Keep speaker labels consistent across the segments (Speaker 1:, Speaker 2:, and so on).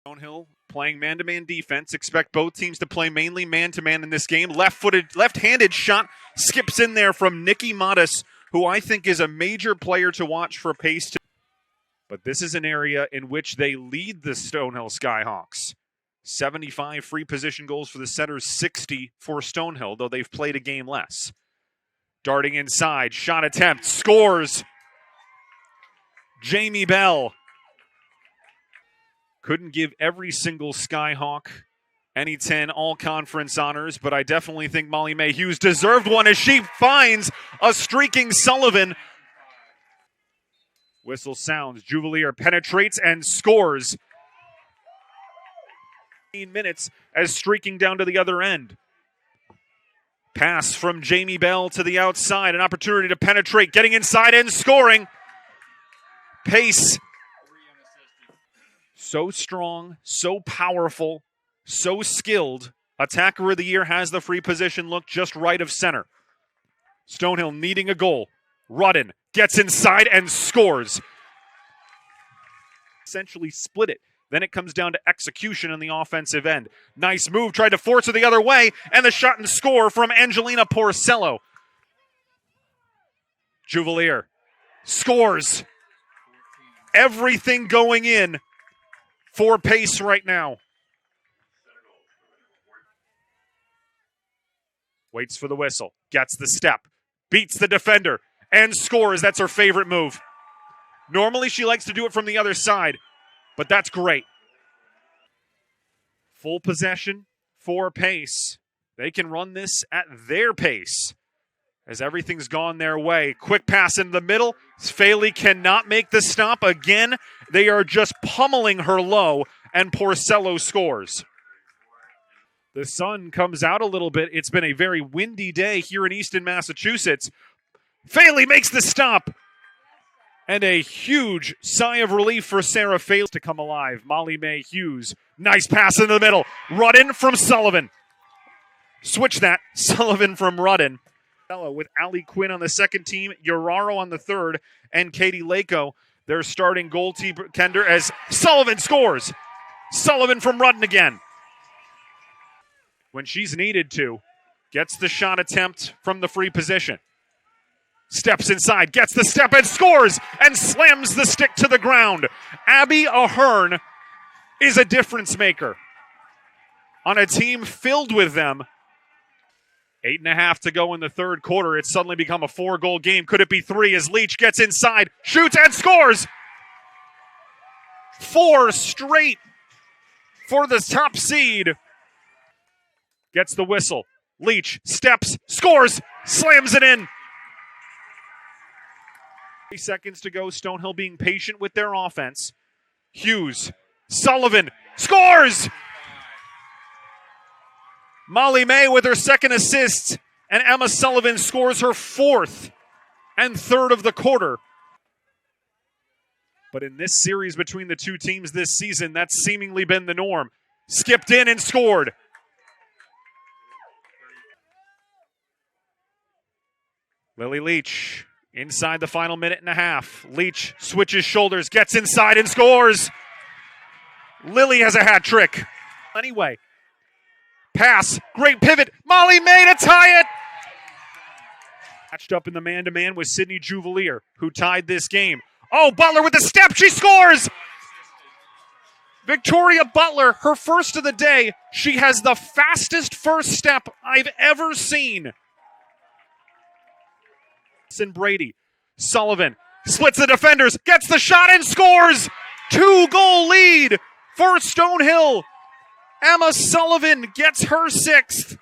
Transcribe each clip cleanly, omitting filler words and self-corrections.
Speaker 1: Stonehill playing man-to-man defense. Expect both teams to play mainly man-to-man in this game. Left-handed shot skips in there from Nikki Modis, who I think is a major player to watch for pace. But this is an area in which they lead the Stonehill Skyhawks. 75 free position goals for the Setters, 60 for Stonehill, though they've played a game less. Darting inside, shot attempt, scores. Jamie Bell. Couldn't give every single Skyhawk NE10 all-conference honors, but I definitely think Molly Mae Hughes deserved one as she finds a streaking Sullivan. Whistle sounds, Juvelier penetrates and scores. 15 minutes as streaking down to the other end. Pass from Jamie Bell to the outside, an opportunity to penetrate, getting inside and scoring. Pace. So strong, so powerful, so skilled. Attacker of the year has the free position look just right of center. Stonehill needing a goal. Rudden gets inside and scores. Essentially split it. Then it comes down to execution on the offensive end. Nice move, tried to force it the other way, and the shot and score from Angelina Porcello. Juvelier scores. Everything going in for pace right now. Waits for the whistle, gets the step, beats the defender, and scores. That's her favorite move. Normally she likes to do it from the other side, but that's great. Full possession for pace. They can run this at their pace as everything's gone their way. Quick pass in the middle. Faley cannot make the stop. Again, they are just pummeling her low, and Porcello scores. The sun comes out a little bit. It's been a very windy day here in Easton, Massachusetts. Faley makes the stop. And a huge sigh of relief for Sarah Faley to come alive. Molly Mae Hughes. Nice pass in the middle. Rudden from Sullivan. Switch that. Sullivan from Rudden. With Ali Quinn on the second team, Uraro on the third, and Katie Lako, their starting goaltender, as Sullivan scores. Sullivan from Rudden again. When she's needed to, gets the shot attempt from the free position. Steps inside, gets the step and scores, and slams the stick to the ground. Abby Ahern is a difference maker on a team filled with them. 8.5 to go in the third quarter. It's suddenly become a 4-goal game. Could it be 3 as Leach gets inside, shoots, and scores? 4 straight for the top seed. Gets the whistle. Leach steps, scores, slams it in. 3 seconds to go. Stonehill being patient with their offense. Hughes, Sullivan, scores! Molly Mae with her second assist, and Emma Sullivan scores her 4th and 3rd of the quarter. But in this series between the two teams this season, that's seemingly been the norm. Skipped in and scored. Lilly Leach inside the final minute and a half. Leach switches shoulders, gets inside and scores. Lilly has a hat trick. Anyway. Pass, great pivot, Molly Mae to tie it! Matched up in the man-to-man with Sydney Juvelier, who tied this game. Oh, Butler with the step, she scores! Victoria Butler, her first of the day. She has the fastest first step I've ever seen. Brady, Sullivan, splits the defenders, gets the shot and scores! 2-goal lead for Stonehill. Emma Sullivan gets her 6th.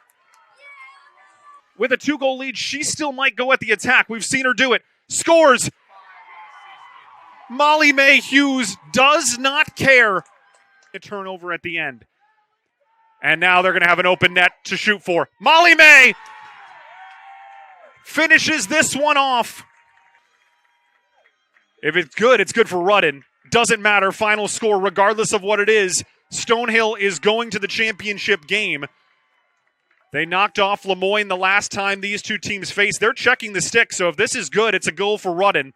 Speaker 1: With a 2-goal lead, she still might go at the attack. We've seen her do it. Scores. Molly Mae Hughes does not care. A turnover at the end. And now they're going to have an open net to shoot for. Molly Mae finishes this one off. If it's good for Rudden. Doesn't matter. Final score, regardless of what it is. Stonehill is going to the championship game. They knocked off Lemoyne the last time these two teams faced. They're checking the stick, so if this is good, it's a goal for Rudden.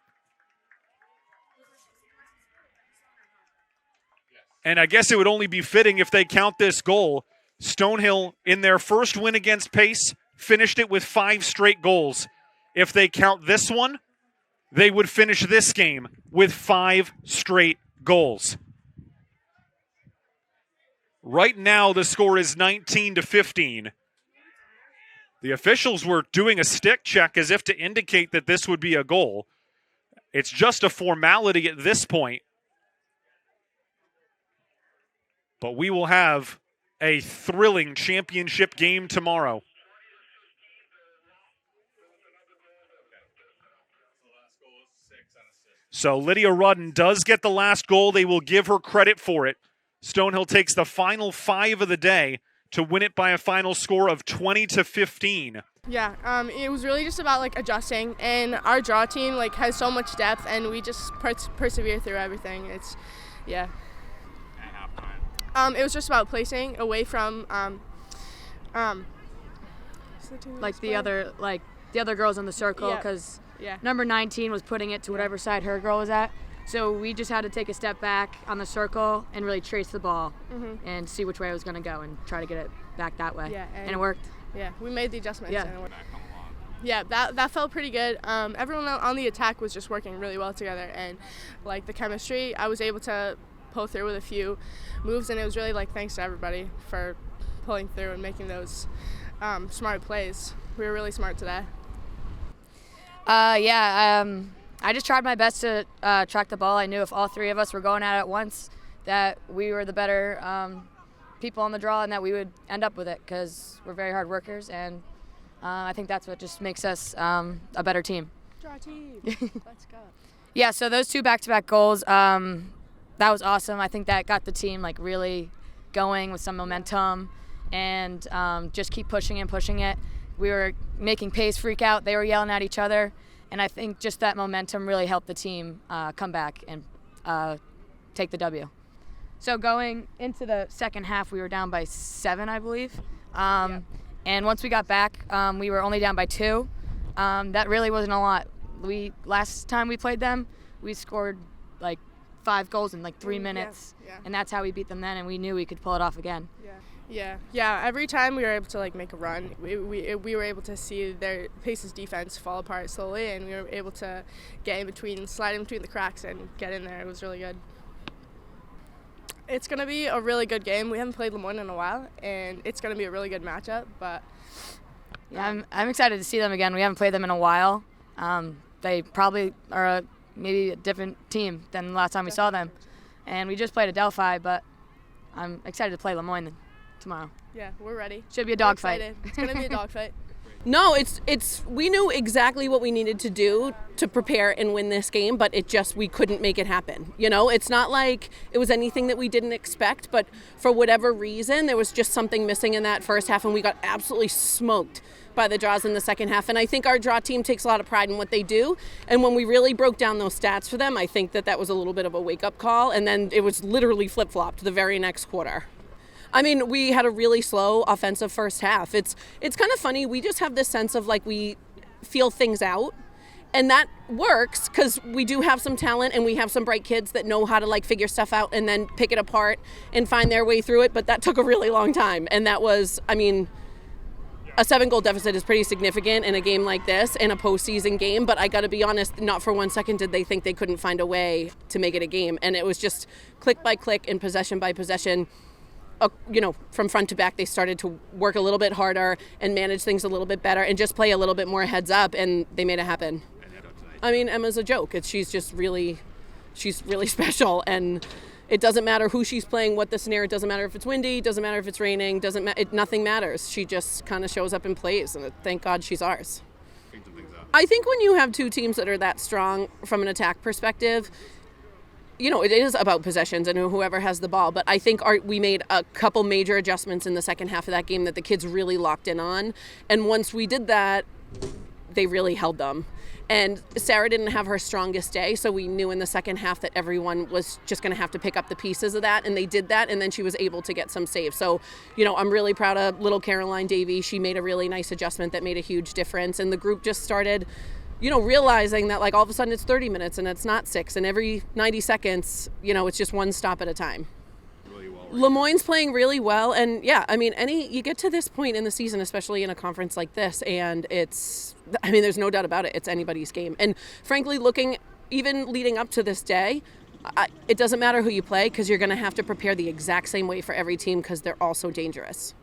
Speaker 1: And I guess it would only be fitting if they count this goal. Stonehill, in their first win against Pace, finished it with 5 straight goals. If they count this one, they would finish this game with 5 straight goals. Right now, the score is 19-15. The officials were doing a stick check as if to indicate that this would be a goal. It's just a formality at this point. But we will have a thrilling championship game tomorrow. So Lydia Rudden does get the last goal. They will give her credit for it. Stonehill takes the final 5 of the day to win it by a final score of 20-15.
Speaker 2: Yeah, it was really just about adjusting, and our draw team has so much depth, and we just persevere through everything. It's, yeah. It was just about placing away from
Speaker 3: the other girls in the circle, because number 19 was putting it to whatever side her girl was at. So we just had to take a step back on the circle and really trace the ball and see which way it was going to go and try to get it back that way.
Speaker 2: Yeah,
Speaker 3: and it worked.
Speaker 2: Yeah, we made the adjustments.
Speaker 3: Yeah.
Speaker 2: And it worked. Yeah, that felt pretty good. Everyone on the attack was just working really well together, and the chemistry, I was able to pull through with a few moves, and it was really thanks to everybody for pulling through and making those smart plays. We were really smart today.
Speaker 3: I just tried my best to track the ball. I knew if all 3 of us were going at it at once, that we were the better people on the draw and that we would end up with it, because we're very hard workers, and I think that's what just makes us a better team.
Speaker 2: Draw team. Let's go.
Speaker 3: Yeah, so those 2 back-to-back goals, that was awesome. I think that got the team really going with some momentum, and just keep pushing it. We were making Pace freak out. They were yelling at each other. And I think just that momentum really helped the team come back and take the W. So going into the second half, we were down by 7, I believe. And once we got back, we were only down by 2. That really wasn't a lot. Last time we played them, we scored 5 goals in 3 minutes.
Speaker 2: Yeah.
Speaker 3: And that's how we beat them then, and we knew we could pull it off again.
Speaker 2: Yeah. Every time we were able to make a run, we were able to see their Pace's defense fall apart slowly, and we were able to slide in between the cracks and get in there. It was really good. It's gonna be a really good game. We haven't played Lemoyne in a while, and it's gonna be a really good matchup. But
Speaker 3: yeah, I'm excited to see them again. We haven't played them in a while. They probably are maybe a different team than the last time we saw them, and we just played Adelphi, but I'm excited to play Lemoyne tomorrow.
Speaker 2: Yeah, we're ready.
Speaker 3: Should be a dogfight.
Speaker 2: It's going to be a dogfight.
Speaker 4: No, we knew exactly what we needed to do to prepare and win this game, but we couldn't make it happen. It's not like it was anything that we didn't expect, but for whatever reason, there was just something missing in that first half, and we got absolutely smoked by the draws in the second half. And I think our draw team takes a lot of pride in what they do. And when we really broke down those stats for them, I think that was a little bit of a wake-up call, and then it was literally flip-flopped the very next quarter. I mean, we had a really slow offensive first half. It's kind of funny. We just have this sense of we feel things out, and that works because we do have some talent and we have some bright kids that know how to figure stuff out and then pick it apart and find their way through it. But that took a really long time, and that was, a 7-goal deficit is pretty significant in a game like this, in a postseason game. But I got to be honest, not for 1 second did they think they couldn't find a way to make it a game, and it was just click by click and possession by possession. From front to back, they started to work a little bit harder and manage things a little bit better and just play a little bit more heads up, and they made it happen. Emma's a joke. She's really special, and it doesn't matter who she's playing, what the scenario. It doesn't matter if it's windy, it doesn't matter if it's raining, nothing matters. She just kind of shows up and plays, and thank God she's ours. I think when you have 2 teams that are that strong from an attack perspective, it is about possessions and whoever has the ball. But I think we made a couple major adjustments in the second half of that game that the kids really locked in on. And once we did that, they really held them. And Sarah didn't have her strongest day, so we knew in the second half that everyone was just going to have to pick up the pieces of that, and they did that, and then she was able to get some saves. So, I'm really proud of little Caroline Davey. She made a really nice adjustment that made a huge difference, and the group just started realizing that all of a sudden it's 30 minutes and it's not 6, and every 90 seconds, it's just one stop at a time. Lemoyne's playing really well, and yeah, I mean, you get to this point in the season, especially in a conference like this, and there's no doubt about it, it's anybody's game. And frankly, even leading up to this day, it doesn't matter who you play because you're going to have to prepare the exact same way for every team because they're all so dangerous.